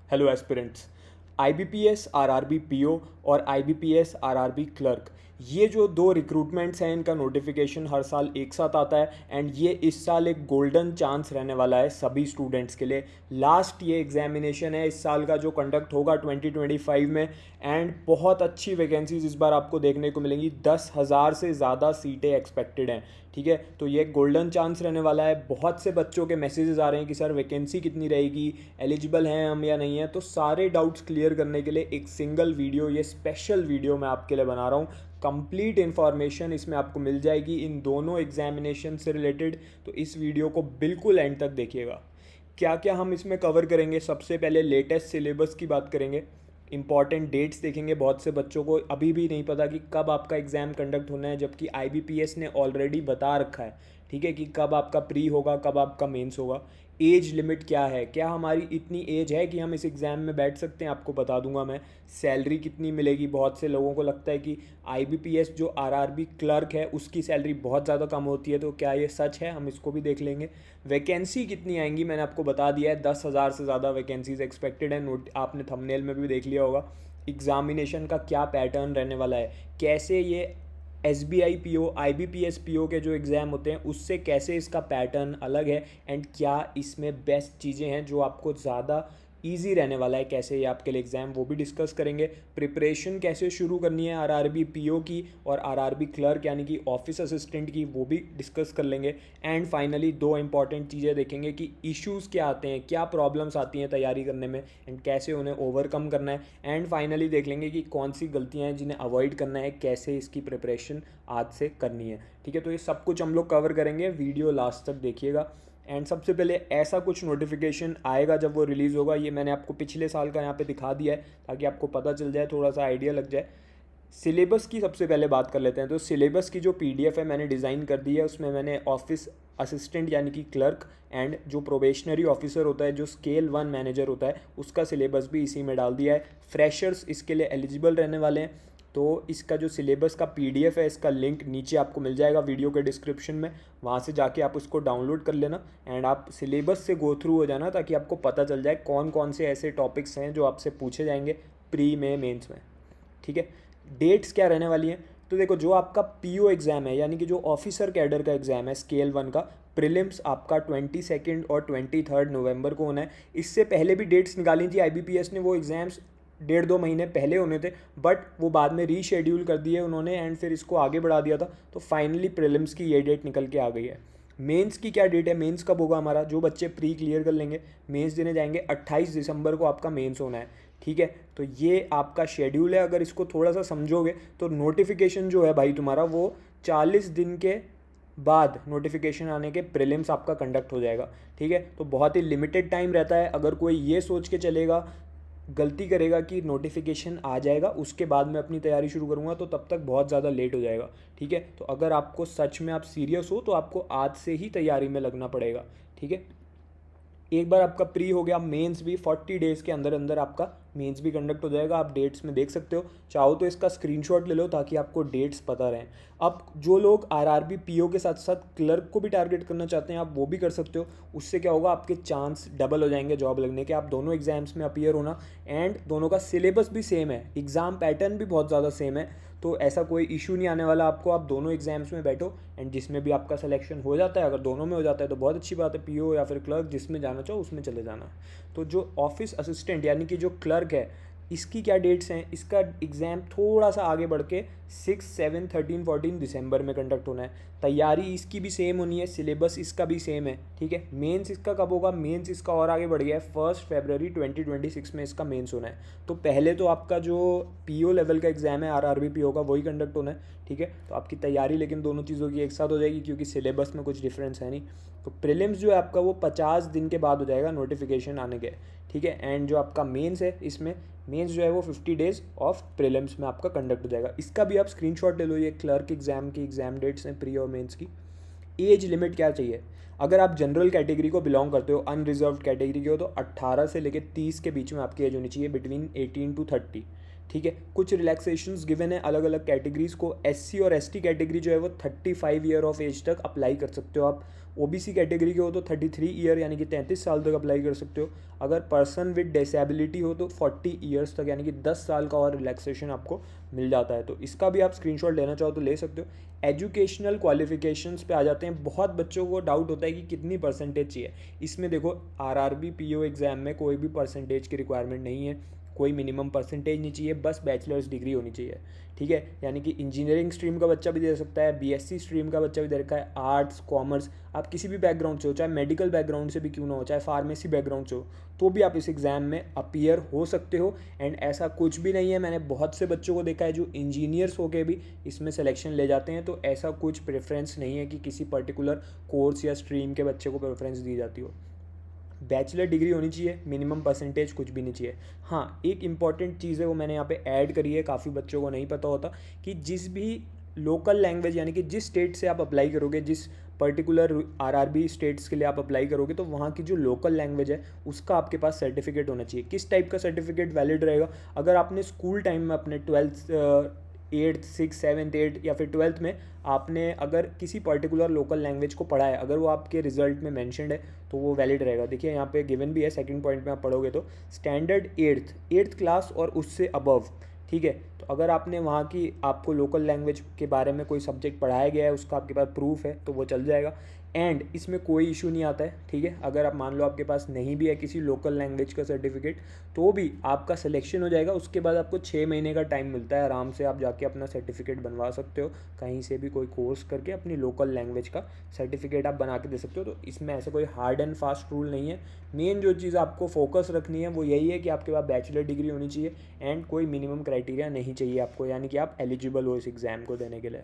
Hello aspirants. IBPS RRB PO और IBPS RRB clerk, ये जो दो रिक्रूटमेंट्स हैं इनका नोटिफिकेशन हर साल एक साथ आता है एंड ये इस साल एक गोल्डन चांस रहने वाला है सभी स्टूडेंट्स के लिए। लास्ट ये एग्जामिनेशन है इस साल का जो कंडक्ट होगा 2025 में एंड बहुत अच्छी वैकेंसीज इस बार आपको देखने को मिलेंगी। 10,000 से ज़्यादा सीटें एक्सपेक्टेड हैं। ठीक है, तो ये गोल्डन चांस रहने वाला है। बहुत से बच्चों के मैसेजेस आ रहे हैं कि सर वैकेंसी कितनी रहेगी, एलिजिबल हैं हम या नहीं है। तो सारे डाउट्स क्लियर करने के लिए एक सिंगल वीडियो, ये स्पेशल वीडियो मैं आपके लिए बना रहा हूँ। कंप्लीट इन्फॉर्मेशन इसमें आपको मिल जाएगी इन दोनों एग्जामिनेशन से रिलेटेड, तो इस वीडियो को बिल्कुल एंड तक देखिएगा। क्या क्या हम इसमें कवर करेंगे, सबसे पहले लेटेस्ट सिलेबस की बात करेंगे, इंपॉर्टेंट डेट्स देखेंगे। बहुत से बच्चों को अभी भी नहीं पता कि कब आपका एग्ज़ाम कंडक्ट होना है, जबकि आईबीपीएस ने ऑलरेडी बता रखा है, ठीक है, कि कब आपका प्री होगा, कब आपका मेंस होगा। एज लिमिट क्या है, क्या हमारी इतनी एज है कि हम इस एग्ज़ाम में बैठ सकते हैं, आपको बता दूंगा मैं। सैलरी कितनी मिलेगी, बहुत से लोगों को लगता है कि आईबीपीएस जो आरआरबी क्लर्क है उसकी सैलरी बहुत ज़्यादा कम होती है, तो क्या ये सच है, हम इसको भी देख लेंगे। वैकेंसी कितनी आएंगी मैंने आपको बता दिया है, 10,000 से ज़्यादा वैकेंसीज एक्सपेक्टेड है। नोट आपने थंबनेल में भी देख लिया होगा। एग्जामिनेशन का क्या पैटर्न रहने वाला है, कैसे ये S B I P O I B P S P O के जो एग्ज़ाम होते हैं उससे कैसे इसका पैटर्न अलग है एंड क्या इसमें बेस्ट चीज़ें हैं जो आपको ज़्यादा इजी रहने वाला है, कैसे ये आपके लिए एग्ज़ाम, वो भी डिस्कस करेंगे। प्रिपरेशन कैसे शुरू करनी है आरआरबी पीओ की और आरआरबी क्लर्क यानी कि ऑफिस असिस्टेंट की, वो भी डिस्कस कर लेंगे। एंड फाइनली दो इंपॉर्टेंट चीज़ें देखेंगे कि इश्यूज़ क्या आते हैं, क्या प्रॉब्लम्स आती हैं तैयारी करने में एंड कैसे उन्हें ओवरकम करना है। एंड फाइनली देख लेंगे कि कौन सी गलतियाँ हैं जिन्हें अवॉइड करना है, कैसे इसकी प्रिपरेशन आज से करनी है। ठीक है, तो ये सब कुछ हम लोग कवर करेंगे, वीडियो लास्ट तक देखिएगा। एंड सबसे पहले ऐसा कुछ नोटिफिकेशन आएगा जब वो रिलीज़ होगा, ये मैंने आपको पिछले साल का यहाँ पे दिखा दिया है ताकि आपको पता चल जाए, थोड़ा सा आइडिया लग जाए। सिलेबस की सबसे पहले बात कर लेते हैं। तो सिलेबस की जो पीडीएफ है मैंने डिज़ाइन कर दी है, उसमें मैंने ऑफिस असिस्टेंट यानी कि क्लर्क एंड जो प्रोबेशनरी ऑफिसर होता है, जो स्केल 1 मैनेजर होता है, उसका सिलेबस भी इसी में डाल दिया है। फ्रेशर्स इसके लिए एलिजिबल रहने वाले हैं। तो इसका जो सिलेबस का पीडीएफ है, इसका लिंक नीचे आपको मिल जाएगा वीडियो के डिस्क्रिप्शन में, वहाँ से जाके आप उसको डाउनलोड कर लेना एंड आप सिलेबस से गो थ्रू हो जाना ताकि आपको पता चल जाए कौन कौन से ऐसे टॉपिक्स हैं जो आपसे पूछे जाएंगे प्री में, मेंस में। ठीक है, डेट्स क्या रहने वाली हैं, तो देखो जो आपका पीओ एग्ज़ाम है यानी कि जो ऑफिसर कैडर का एग्ज़ाम है स्केल 1 का, प्रीलिम्स आपका 22 और 23 नवंबर को होना है। इससे पहले भी डेट्स निकाली थी आईबीपीएस ने, वो एग्ज़ाम्स 1.5-2 महीने पहले होने थे, बट वो बाद में रीशेड्यूल कर दिए उन्होंने एंड फिर इसको आगे बढ़ा दिया था। तो फाइनली प्रीलिम्स की ये डेट निकल के आ गई है। मेंस की क्या डेट है, मेंस कब होगा हमारा, जो बच्चे प्री क्लियर कर लेंगे मेंस देने जाएंगे, 28 दिसंबर को आपका मेंस होना है। ठीक है, तो ये आपका शेड्यूल है। अगर इसको थोड़ा सा समझोगे तो नोटिफिकेशन जो है भाई तुम्हारा, वो 40 दिन के बाद नोटिफिकेशन आने के प्रीलिम्स आपका कंडक्ट हो जाएगा। ठीक है, तो बहुत ही लिमिटेड टाइम रहता है। अगर कोई ये सोच के चलेगा, गलती करेगा कि नोटिफिकेशन आ जाएगा उसके बाद मैं अपनी तैयारी शुरू करूँगा, तो तब तक बहुत ज़्यादा लेट हो जाएगा। ठीक है, तो अगर आपको सच में आप सीरियस हो तो आपको आज से ही तैयारी में लगना पड़ेगा। ठीक है, एक बार आपका प्री हो गया, मेंस भी 40 डेज़ के अंदर अंदर आपका मेंस भी कंडक्ट हो जाएगा। आप डेट्स में देख सकते हो, चाहो तो इसका स्क्रीनशॉट ले लो ताकि आपको डेट्स पता रहें। अब जो लोग आरआरबी पीओ के साथ साथ क्लर्क को भी टारगेट करना चाहते हैं, आप वो भी कर सकते हो। उससे क्या होगा, आपके चांस डबल हो जाएंगे जॉब लगने के। आप दोनों एग्जाम्स में अपीयर होना एंड दोनों का सिलेबस भी सेम है, एग्ज़ाम पैटर्न भी बहुत ज़्यादा सेम है, तो ऐसा कोई इशू नहीं आने वाला आपको। आप दोनों एग्जाम्स में बैठो एंड जिसमें भी आपका सिलेक्शन हो जाता है, अगर दोनों में हो जाता है तो बहुत अच्छी बात है, पीओ या फिर क्लर्क, जिसमें जाना चाहो उसमें चले जाना। तो जो ऑफिस असिस्टेंट यानी कि जो क्लर्क है, इसकी क्या डेट्स हैं, इसका एग्ज़ाम थोड़ा सा आगे बढ़ के 6, 7, 13, 14 दिसंबर में कंडक्ट होना है। तैयारी इसकी भी सेम होनी है, सिलेबस इसका भी सेम है। ठीक है, मेंस इसका कब होगा, मेंस इसका और आगे बढ़ गया है, 1 फरवरी 2026 में इसका मेंस होना है। तो पहले तो आपका जो पीओ लेवल का एग्ज़ाम है आरआरबी पीओ का, वही कंडक्ट होना है। ठीक है, तो आपकी तैयारी लेकिन दोनों चीज़ों की एक साथ हो जाएगी क्योंकि सिलेबस में कुछ डिफरेंस है नहीं। तो प्रीलिम्स जो है आपका वो 50 दिन के बाद हो जाएगा नोटिफिकेशन आने के। ठीक है, एंड जो आपका मेंस है, इसमें मेंस जो है वो 50 डेज़ ऑफ प्रीलिम्स में आपका कंडक्ट हो जाएगा। इसका भी आप स्क्रीनशॉट ले लो, ये क्लर्क एग्ज़ाम की एग्ज़ाम डेट्स हैं प्री और मेंस की। एज लिमिट क्या चाहिए, अगर आप जनरल कैटेगरी को बिलोंग करते हो, अनरिजर्व कैटेगरी के हो, तो 18 से लेकर 30 के बीच में आपकी एज होनी चाहिए, बिटवीन 18 to 30। ठीक है, कुछ रिलैक्सेशंस गिवन है अलग अलग कैटेगरीज को। एससी और एसटी कैटेगरी जो है वो 35 ईयर ऑफ एज तक अप्लाई कर सकते हो आप, ओबीसी कैटेगरी के हो तो 33 ईयर यानी कि 33 साल तक अप्लाई कर सकते हो। अगर पर्सन विद डिसेबिलिटी हो तो 40 ईयर्स तक यानी कि 10 साल का और रिलैक्सेशन आपको मिल जाता है। तो इसका भी आप स्क्रीनशॉट लेना चाहो तो ले सकते हो। एजुकेशनल क्वालिफिकेशंस पे आ जाते हैं। बहुत बच्चों को डाउट होता है कि कितनी परसेंटेज चाहिए। इसमें देखो आरआरबी पीओ एग्ज़ाम में कोई भी परसेंटेज की रिक्वायरमेंट नहीं है, कोई मिनिमम परसेंटेज नहीं चाहिए, बस बैचलर्स डिग्री होनी चाहिए, ठीक है। यानी कि इंजीनियरिंग स्ट्रीम का बच्चा भी दे सकता है, बीएससी स्ट्रीम का बच्चा भी दे रखा है, आर्ट्स कॉमर्स, आप किसी भी बैकग्राउंड से हो, चाहे मेडिकल बैकग्राउंड से भी क्यों ना हो, चाहे फार्मेसी बैकग्राउंड से हो, तो भी आप इस एग्ज़ाम में अपीयर हो सकते हो। एंड ऐसा कुछ भी नहीं है, मैंने बहुत से बच्चों को देखा है जो इंजीनियर्स होके भी इसमें सिलेक्शन ले जाते हैं। तो ऐसा कुछ प्रेफरेंस नहीं है कि किसी पर्टिकुलर कोर्स या स्ट्रीम के बच्चे को प्रेफरेंस दी जाती हो। बैचलर डिग्री होनी चाहिए, मिनिमम परसेंटेज कुछ भी नहीं चाहिए। हाँ, एक इम्पॉर्टेंट चीज़ है वो मैंने यहाँ पे ऐड करी है, काफ़ी बच्चों को नहीं पता होता कि जिस भी लोकल लैंग्वेज यानी कि जिस स्टेट से आप अप्लाई करोगे, जिस पर्टिकुलर आरआरबी स्टेट्स के लिए आप अप्लाई करोगे, तो वहाँ की जो लोकल लैंग्वेज है उसका आपके पास सर्टिफिकेट होना चाहिए। किस टाइप का सर्टिफिकेट वैलिड रहेगा? अगर आपने स्कूल टाइम में अपने 8th 6th 7th 8th या फिर 12th में आपने अगर किसी पर्टिकुलर लोकल लैंग्वेज को पढ़ा है, अगर वो आपके रिजल्ट में मेंशन्ड है तो वो वैलिड रहेगा। देखिए यहाँ पे गिवन भी है, सेकंड पॉइंट में आप पढ़ोगे तो स्टैंडर्ड 8th क्लास और उससे अबव, ठीक है। तो अगर आपने वहाँ की आपको लोकल लैंग्वेज के बारे में कोई सब्जेक्ट पढ़ाया गया है, उसका आपके पास प्रूफ है, तो वो चल जाएगा। एंड इसमें कोई इशू नहीं आता है, ठीक है। अगर आप मान लो आपके पास नहीं भी है किसी लोकल लैंग्वेज का सर्टिफिकेट, तो भी आपका सिलेक्शन हो जाएगा। उसके बाद आपको 6 महीने का टाइम मिलता है, आराम से आप जाके अपना सर्टिफिकेट बनवा सकते हो, कहीं से भी कोई कोर्स करके अपनी लोकल लैंग्वेज का सर्टिफिकेट आप बना के दे सकते हो। तो इसमें ऐसा कोई हार्ड एंड फास्ट रूल नहीं है। मेन जो चीज़ आपको फोकस रखनी है वो यही है कि आपके पास बैचलर डिग्री होनी चाहिए एंड कोई मिनिमम क्राइटेरिया नहीं चाहिए आपको, यानी कि आप एलिजिबल हो इस एग्ज़ाम को देने के लिए।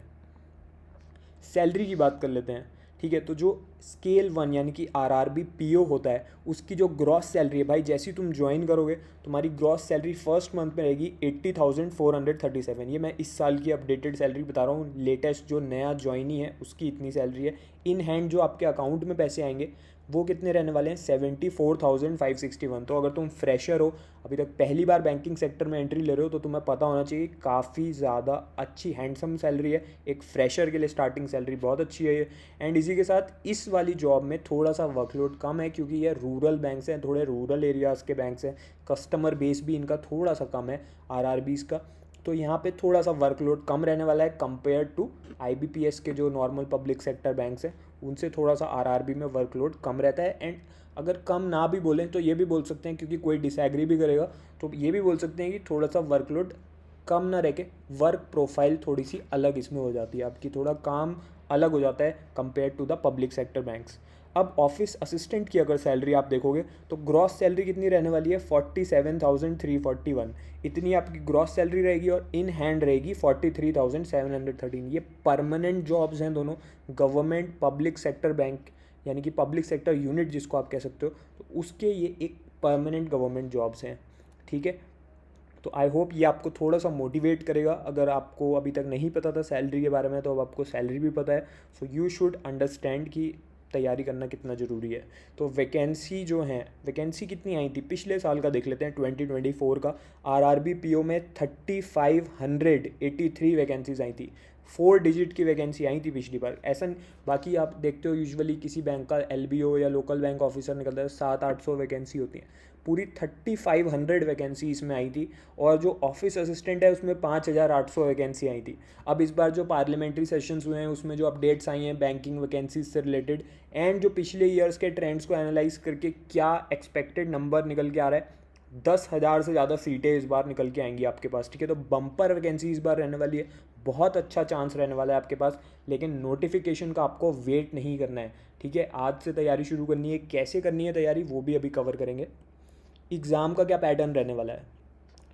सैलरी की बात कर लेते हैं, ठीक है। तो जो स्केल 1 यानी कि आरआरबी पीओ होता है, उसकी जो ग्रॉस सैलरी है भाई, जैसे ही तुम ज्वाइन करोगे तुम्हारी ग्रॉस सैलरी फर्स्ट मंथ में रहेगी 80,437। ये मैं इस साल की अपडेटेड सैलरी बता रहा हूँ, लेटेस्ट जो नया ज्वाइनी है उसकी इतनी सैलरी है। इन हैंड जो आपके अकाउंट में पैसे आएंगे वो कितने रहने वाले हैं? 74,561। तो अगर तुम फ्रेशर हो, अभी तक पहली बार बैंकिंग सेक्टर में एंट्री ले रहे हो, तो तुम्हें पता होना चाहिए काफ़ी ज़्यादा अच्छी हैंडसम सैलरी है। एक फ्रेशर के लिए स्टार्टिंग सैलरी बहुत अच्छी है ये। एंड इसी के साथ इस वाली जॉब में थोड़ा सा वर्कलोड कम है, क्योंकि ये रूरल बैंक्स हैं, थोड़े रूरल एरियाज़ के बैंक्स हैं, कस्टमर बेस भी इनका थोड़ा सा कम है आरआरबीज़ का। तो यहाँ पे थोड़ा सा वर्कलोड कम रहने वाला है कंपेयर टू आईबीपीएस के जो नॉर्मल पब्लिक सेक्टर बैंक्स हैं, उनसे थोड़ा सा आरआरबी में वर्कलोड कम रहता है। एंड अगर कम ना भी बोलें तो ये भी बोल सकते हैं, क्योंकि कोई डिसएग्री भी करेगा तो ये भी बोल सकते हैं कि थोड़ा सा वर्कलोड कम ना रह के वर्क प्रोफाइल थोड़ी सी अलग इसमें हो जाती है, आपकी थोड़ा काम अलग हो जाता है compare to the public sector banks. अब ऑफिस असिस्टेंट की अगर सैलरी आप देखोगे तो ग्रॉस सैलरी कितनी रहने वाली है? 47,341। इतनी आपकी ग्रॉस सैलरी रहेगी और इन हैंड रहेगी 43,713। ये परमानेंट जॉब्स हैं दोनों, गवर्नमेंट पब्लिक सेक्टर बैंक यानी कि पब्लिक सेक्टर यूनिट जिसको आप कह सकते हो, तो उसके ये एक परमानेंट गवर्नमेंट जॉब्स हैं, ठीक है। तो आई होप ये आपको थोड़ा सा मोटिवेट करेगा। अगर आपको अभी तक नहीं पता था सैलरी के बारे में, तो अब आपको सैलरी भी पता है। सो यू शुड अंडरस्टैंड कि तैयारी करना कितना ज़रूरी है। तो वैकेंसी जो हैं, वैकेंसी कितनी आई थी पिछले साल का देख लेते हैं, 2024 का। आरआरबी पीओ में 3583 वैकेंसीज आई थी, 4 डिजिट की वैकेंसी आई थी पिछली बार। ऐसा बाकी आप देखते हो यूजुअली किसी बैंक का एलबीओ या लोकल बैंक ऑफिसर निकलता है, 700-800 वैकेंसी होती हैं, पूरी 3500 वैकेंसी इसमें आई थी। और जो ऑफिस असिस्टेंट है उसमें 5800 वैकेंसी आई थी। अब इस बार जो पार्लियामेंट्री सेशंस हुए हैं उसमें जो अपडेट्स आई हैं बैंकिंग वैकेंसीज से रिलेटेड एंड जो पिछले ईयर्स के ट्रेंड्स को एनालाइज करके क्या एक्सपेक्टेड नंबर निकल के आ रहा है, 10,000 से ज़्यादा सीटें इस बार निकल के आएंगी आपके पास, ठीक है। तो बम्पर वैकेंसी इस बार रहने वाली है, बहुत अच्छा चांस रहने वाला है आपके पास। लेकिन नोटिफिकेशन का आपको वेट नहीं करना है, ठीक है। आज से तैयारी शुरू करनी है, कैसे करनी है तैयारी वो भी अभी कवर करेंगे। एग्ज़ाम का क्या पैटर्न रहने वाला है,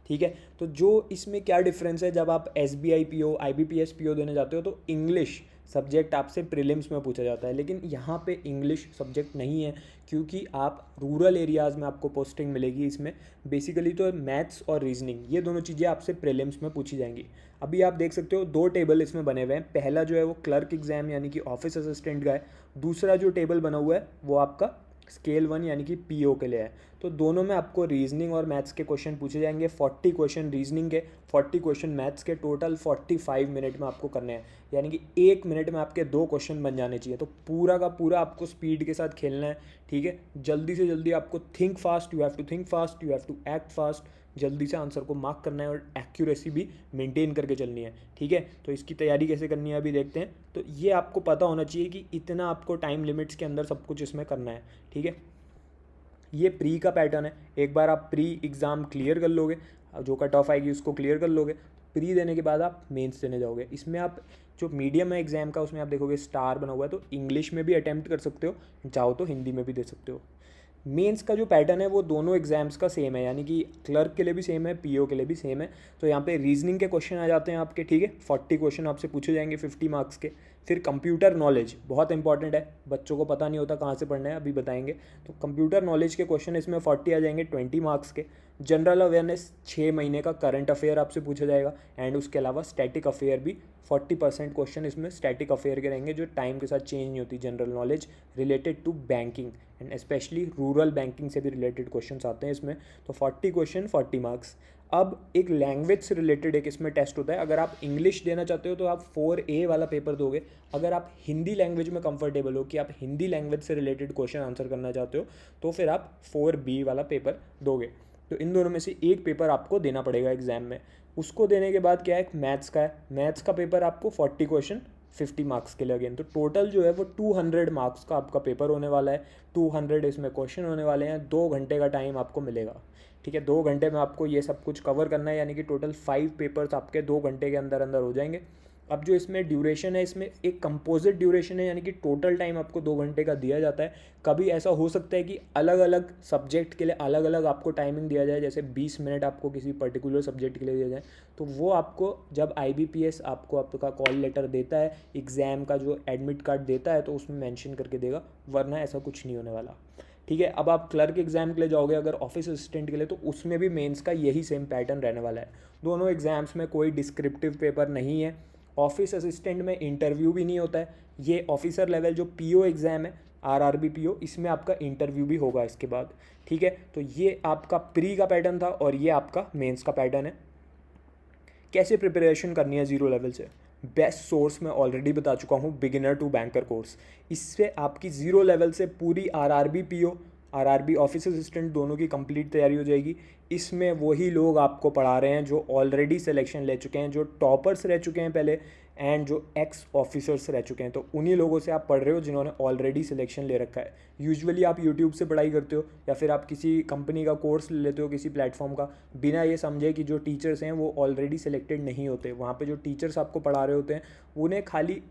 ठीक है। तो जो इसमें क्या डिफरेंस है, जब आप एसबीआई पीओ आईबीपीएस पीओ देने जाते हो तो इंग्लिश सब्जेक्ट आपसे प्रीलिम्स में पूछा जाता है, लेकिन यहाँ पे इंग्लिश सब्जेक्ट नहीं है, क्योंकि आप रूरल एरियाज़ में आपको पोस्टिंग मिलेगी। इसमें बेसिकली तो मैथ्स और रीजनिंग ये दोनों चीज़ें आपसे प्रीलिम्स में पूछी जाएंगी। अभी आप देख सकते हो 2 टेबल इसमें बने हुए हैं। पहला जो है वो क्लर्क एग्ज़ाम यानी कि ऑफिस असिस्टेंट का है, दूसरा जो टेबल बना हुआ है वो आपका स्केल 1 यानी कि पीओ के लिए है। तो दोनों में आपको रीजनिंग और मैथ्स के क्वेश्चन पूछे जाएंगे। 40 क्वेश्चन रीजनिंग के, 40 क्वेश्चन मैथ्स के, टोटल 45 मिनट में आपको करने हैं, यानी कि 1 मिनट में आपके 2 क्वेश्चन बन जाने चाहिए। तो पूरा का पूरा आपको स्पीड के साथ खेलना है, ठीक है। जल्दी से जल्दी आपको think fast, you have to think fast, you have to act fast, जल्दी से आंसर को मार्क करना है और एक्यूरेसी भी मेंटेन करके चलनी है, ठीक है। तो इसकी तैयारी कैसे करनी है अभी देखते हैं। तो ये आपको पता होना चाहिए कि इतना आपको टाइम लिमिट्स के अंदर सब कुछ इसमें करना है, ठीक है। ये प्री का पैटर्न है। एक बार आप प्री एग्ज़ाम क्लियर कर लोगे, जो कट ऑफ आएगी उसको क्लियर कर लोगे, प्री देने के बाद आप मेंस देने जाओगे। इसमें आप जो मीडियम है एग्ज़ाम का, उसमें आप देखोगे स्टार बना हुआ है, तो इंग्लिश में भी अटैम्प्ट कर सकते हो, चाहो तो हिंदी में भी दे सकते हो। मेंस का जो पैटर्न है वो दोनों एग्जाम्स का सेम है, यानी कि क्लर्क के लिए भी सेम है, पीओ के लिए भी सेम है। तो यहाँ पे रीजनिंग के क्वेश्चन आ जाते हैं आपके, ठीक है। 40 क्वेश्चन आपसे पूछे जाएंगे 50 मार्क्स के। फिर कंप्यूटर नॉलेज बहुत इंपॉर्टेंट है, बच्चों को पता नहीं होता कहाँ से पढ़ना है, अभी बताएंगे। तो कंप्यूटर नॉलेज के क्वेश्चन इसमें 40 आ जाएंगे 20 मार्क्स के। जनरल अवेयरनेस 6 महीने का करंट अफेयर आपसे पूछा जाएगा, एंड उसके अलावा स्टैटिक अफेयर भी 40% क्वेश्चन इसमें स्टैटिक अफेयर के रहेंगे, जो टाइम के साथ चेंज नहीं होती। General knowledge related to banking and specially rural banking से भी रिलेटेड क्वेश्चंस आते हैं इसमें। तो 40 क्वेश्चन 40 मार्क्स। अब एक लैंग्वेज से रिलेटेड एक इसमें टेस्ट होता है। अगर आप इंग्लिश देना चाहते हो तो आप 4A वाला पेपर दोगे। अगर आप हिंदी लैंग्वेज में कंफर्टेबल हो, कि आप हिंदी लैंग्वेज से रिलेटेड क्वेश्चन आंसर करना चाहते हो, तो फिर आप 4B वाला पेपर दोगे। तो इन दोनों में से एक पेपर आपको देना पड़ेगा एग्जाम में। उसको देने के बाद क्या है, मैथ्स का है। मैथ्स का पेपर आपको 40 क्वेश्चन 50 मार्क्स के लिए अगेन। तो टोटल जो है वो 200 मार्क्स का आपका पेपर होने वाला है। 200 इसमें क्वेश्चन होने वाले हैं। 2 घंटे का टाइम आपको मिलेगा, ठीक है। 2 घंटे में आपको ये सब कुछ कवर करना है, यानी कि टोटल 5 पेपर्स आपके 2 घंटे के अंदर अंदर हो जाएंगे। अब जो इसमें ड्यूरेशन है, इसमें एक कंपोजिट ड्यूरेशन है, यानी कि टोटल टाइम आपको 2 घंटे का दिया जाता है। कभी ऐसा हो सकता है कि अलग अलग सब्जेक्ट के लिए अलग अलग आपको टाइमिंग दिया जाए, जैसे 20 मिनट आपको किसी पर्टिकुलर सब्जेक्ट के लिए दिया जाए। तो वो आपको जब IBPS आपको आपका कॉल लेटर देता है, एग्ज़ाम का जो एडमिट कार्ड देता है, तो उसमें मेंशन करके देगा, वरना ऐसा कुछ नहीं होने वाला, ठीक है। अब आप क्लर्क एग्जाम के लिए जाओगे अगर ऑफिस असिस्टेंट के लिए, तो उसमें भी मेंस का यही सेम पैटर्न रहने वाला है। दोनों एग्जाम्स में कोई डिस्क्रिप्टिव पेपर नहीं है। ऑफिस असिस्टेंट में इंटरव्यू भी नहीं होता है। ये ऑफिसर लेवल जो PO एग्ज़ाम है, RRB PO, इसमें आपका इंटरव्यू भी होगा इसके बाद, ठीक है। तो ये आपका प्री का पैटर्न था और ये आपका मेंस का पैटर्न है। कैसे प्रिपरेशन करनी है ज़ीरो लेवल से, बेस्ट सोर्स मैं ऑलरेडी बता चुका हूँ, बिगिनर टू बैंकर कोर्स। इससे आपकी ज़ीरो लेवल से पूरी RRB PO, RRB office assistant दोनों की कंप्लीट तैयारी हो जाएगी। इसमें वही लोग आपको पढ़ा रहे हैं जो ऑलरेडी सिलेक्शन ले चुके हैं, जो टॉपर्स रह चुके हैं पहले, एंड जो एक्स ऑफिसर्स रह चुके हैं। तो उन्हीं लोगों से आप पढ़ रहे हो जिन्होंने ऑलरेडी सिलेक्शन ले रखा है। यूजुअली आप यूट्यूब से पढ़ाई करते हो, या फिर आप किसी कंपनी का कोर्स ले लेते हो किसी प्लेटफॉर्म का, बिना ये समझे कि जो टीचर्स हैं वो ऑलरेडी सिलेक्टेड नहीं होते। वहाँ पे जो टीचर्स आपको पढ़ा रहे होते हैं, उन्हें खाली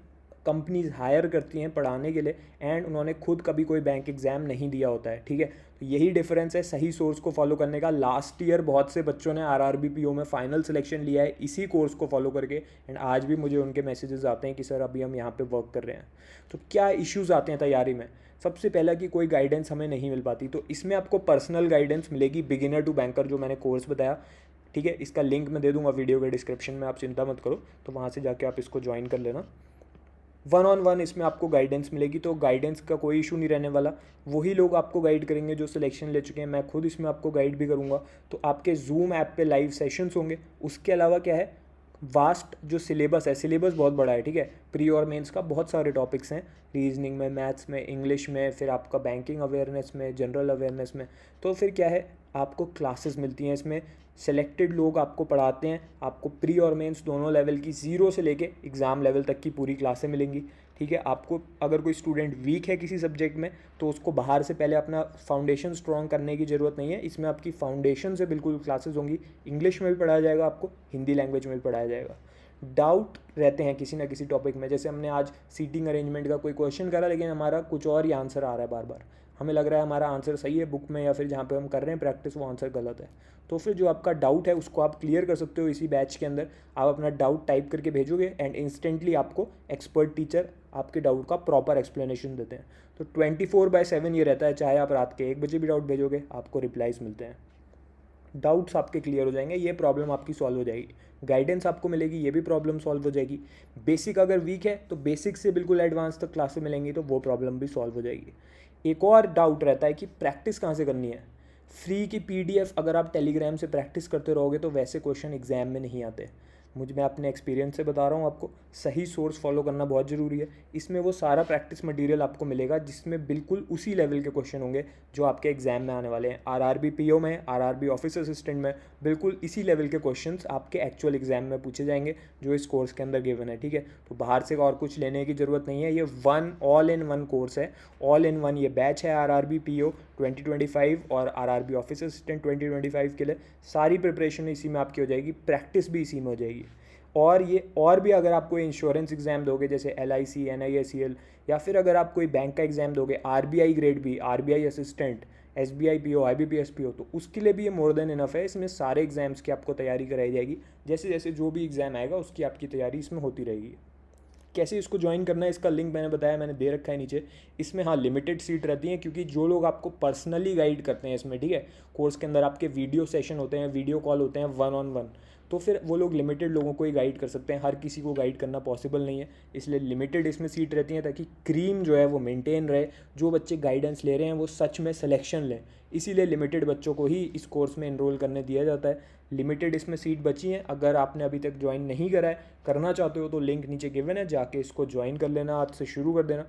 कंपनीज हायर करती हैं पढ़ाने के लिए, एंड उन्होंने खुद कभी कोई बैंक एग्ज़ाम नहीं दिया होता है, ठीक है। तो यही डिफरेंस है सही सोर्स को फॉलो करने का। लास्ट ईयर बहुत से बच्चों ने RRB PO में फाइनल सिलेक्शन लिया है इसी कोर्स को फॉलो करके, एंड आज भी मुझे उनके मैसेजेस आते हैं कि सर अभी हम यहाँ पे वर्क कर रहे हैं। तो क्या इश्यूज़ आते हैं तैयारी में? सबसे पहला कि कोई गाइडेंस हमें नहीं मिल पाती। तो इसमें आपको पर्सनल गाइडेंस मिलेगी, बिगिनर टू बैंकर जो मैंने कोर्स बताया, ठीक है। इसका लिंक मैं दे दूँगा वीडियो के डिस्क्रिप्शन में, आप चिंता मत करो, तो वहाँ से जाके आप इसको ज्वाइन कर लेना। 1-on-1 इसमें आपको गाइडेंस मिलेगी, तो गाइडेंस का कोई इशू नहीं रहने वाला। वही लोग आपको गाइड करेंगे जो सिलेक्शन ले चुके हैं। मैं खुद इसमें आपको गाइड भी करूँगा। तो आपके जूम ऐप पे लाइव सेशंस होंगे। उसके अलावा क्या है, वास्ट जो सिलेबस है, सिलेबस बहुत बड़ा है, ठीक है। प्री और मेंस का बहुत सारे टॉपिक्स हैं, रीजनिंग में, मैथ्स में, इंग्लिश में, फिर आपका बैंकिंग अवेयरनेस में, जनरल अवेयरनेस में। तो फिर क्या है, आपको क्लासेस मिलती हैं इसमें, सेलेक्टेड लोग आपको पढ़ाते हैं। आपको प्री और मेंस दोनों लेवल की, ज़ीरो से लेके एग्ज़ाम लेवल तक की पूरी क्लासें मिलेंगी, ठीक है। आपको अगर कोई स्टूडेंट वीक है किसी सब्जेक्ट में, तो उसको बाहर से पहले अपना फाउंडेशन स्ट्रॉन्ग करने की ज़रूरत नहीं है। इसमें आपकी फाउंडेशन से बिल्कुल क्लासेस होंगी। इंग्लिश में भी पढ़ाया जाएगा आपको, हिंदी लैंग्वेज में भी पढ़ाया जाएगा। डाउट रहते हैं किसी ना किसी टॉपिक में, जैसे हमने आज सीटिंग अरेंजमेंट का कोई क्वेश्चन करा, लेकिन हमारा कुछ और ही आंसर आ रहा है बार बार। हमें लग रहा है हमारा आंसर सही है बुक में, या फिर जहाँ पे हम कर रहे हैं प्रैक्टिस वो आंसर गलत है। तो फिर जो आपका डाउट है उसको आप क्लियर कर सकते हो इसी बैच के अंदर। आप अपना डाउट टाइप करके भेजोगे, एंड इंस्टेंटली आपको एक्सपर्ट टीचर आपके डाउट का प्रॉपर एक्सप्लेनेशन देते हैं। तो 24/7 ये रहता है, चाहे आप रात के 1 बजे भी डाउट भेजोगे, आपको रिप्लाईज मिलते हैं। डाउट्स आपके क्लियर हो जाएंगे, ये प्रॉब्लम आपकी सॉल्व हो जाएगी। गाइडेंस आपको मिलेगी, ये भी प्रॉब्लम सॉल्व हो जाएगी। बेसिक अगर वीक है तो बेसिक से बिल्कुल एडवांस तक क्लासें मिलेंगी, तो वो प्रॉब्लम भी सॉल्व हो जाएगी। एक और डाउट रहता है कि प्रैक्टिस कहाँ से करनी है। फ्री की PDF अगर आप टेलीग्राम से प्रैक्टिस करते रहोगे तो वैसे क्वेश्चन एग्जाम में नहीं आते। मैं अपने एक्सपीरियंस से बता रहा हूँ आपको, सही सोर्स फॉलो करना बहुत ज़रूरी है। इसमें वो सारा प्रैक्टिस मटेरियल आपको मिलेगा जिसमें बिल्कुल उसी लेवल के क्वेश्चन होंगे जो आपके एग्जाम में आने वाले हैं। RRB PO में, RRB ऑफिस असिस्टेंट में बिल्कुल इसी लेवल के क्वेश्चंस आपके एक्चुअल एग्जाम में पूछे जाएंगे जो इस कोर्स के अंदर गिवन है, ठीक है। तो बाहर से और कुछ लेने की ज़रूरत नहीं है, ये ऑल इन वन कोर्स है, ऑल इन वन ये बैच है RRB PO 2025 और RRB ऑफिस असिस्टेंट 2025 के लिए। सारी प्रिपरेशन इसी में आपकी हो जाएगी, प्रैक्टिस भी इसी में हो जाएगी। और भी अगर आप कोई इंश्योरेंस एग्जाम दोगे जैसे LIC, NISEL, या फिर अगर आप कोई बैंक का एग्जाम दोगे RBI grade B, RBI assistant, SBI PO, IBPS PO, तो उसके लिए भी ये मोर देन इनफ है। इसमें सारे एग्जाम्स की आपको तैयारी कराई जाएगी, जैसे जैसे जो भी एग्जाम आएगा उसकी आपकी तैयारी इसमें होती रहेगी। कैसे इसको ज्वाइन करना है इसका लिंक मैंने बताया, मैंने दे रखा है नीचे। इसमें हाँ लिमिटेड सीट रहती हैं क्योंकि जो लोग आपको पर्सनली गाइड करते हैं इसमें, ठीक है, कोर्स के अंदर आपके वीडियो सेशन होते हैं, वीडियो कॉल होते हैं 1-on-1, तो फिर वो लोग लिमिटेड लोगों को ही गाइड कर सकते हैं, हर किसी को गाइड करना पॉसिबल नहीं है। इसलिए लिमिटेड इसमें सीट रहती हैं ताकि क्रीम जो है वो मेंटेन रहे, जो बच्चे गाइडेंस ले रहे हैं वो सच में सिलेक्शन लें। इसीलिए लिमिटेड बच्चों को ही इस कोर्स में इनरोल करने दिया जाता है। लिमिटेड इसमें सीट बची हैं। अगर आपने अभी तक ज्वाइन नहीं करा है, करना चाहते हो, तो लिंक नीचे गिवन है, जाके इसको ज्वाइन कर लेना, आज से शुरू कर देना,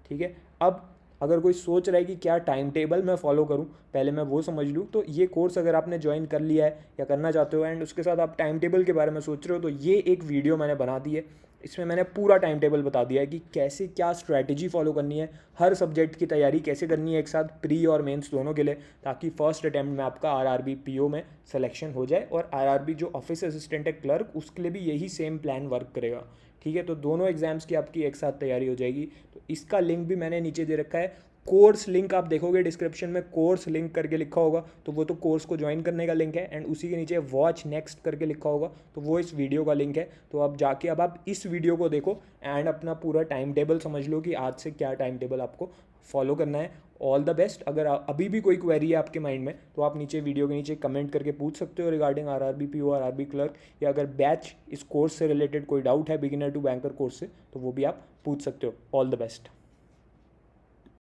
ठीक है। अब अगर कोई सोच रहा है कि क्या टाइम टेबल मैं फॉलो करूं, पहले मैं वो समझ लूं। तो ये कोर्स अगर आपने ज्वाइन कर लिया है या करना चाहते हो एंड उसके साथ आप टाइम टेबल के बारे में सोच रहे हो, तो ये एक वीडियो मैंने बना दी है। इसमें मैंने पूरा टाइम टेबल बता दिया है कि कैसे क्या स्ट्रैटेजी फॉलो करनी है, हर सब्जेक्ट की तैयारी कैसे करनी है एक साथ, प्री और मेंस दोनों के लिए, ताकि फर्स्ट अटैम्प्ट में आपका RRB PO में सिलेक्शन हो जाए। और RRB जो ऑफिस असिस्टेंट है क्लर्क, उसके लिए भी यही सेम प्लान वर्क करेगा, ठीक है। तो दोनों एग्जाम्स की आपकी एक साथ तैयारी हो जाएगी। तो इसका लिंक भी मैंने नीचे दे रखा है। कोर्स लिंक आप देखोगे डिस्क्रिप्शन में, कोर्स लिंक करके लिखा होगा, तो वो तो कोर्स को ज्वाइन करने का लिंक है। एंड उसी के नीचे वॉच नेक्स्ट करके लिखा होगा, तो वो इस वीडियो का लिंक है। तो आप जाके अब आप इस वीडियो को देखो एंड अपना पूरा टाइम टेबल समझ लो कि आज से क्या टाइम टेबल आपको फॉलो करना है। All the best. अगर अभी भी कोई क्वेरी है आपके माइंड में, तो आप नीचे वीडियो के नीचे कमेंट करके पूछ सकते हो regarding RRB PO, RRB clerk, या अगर बैच इस कोर्स से रिलेटेड कोई डाउट है बिगिनर टू बैंकर कोर्स से, तो वो भी आप पूछ सकते हो। All the best.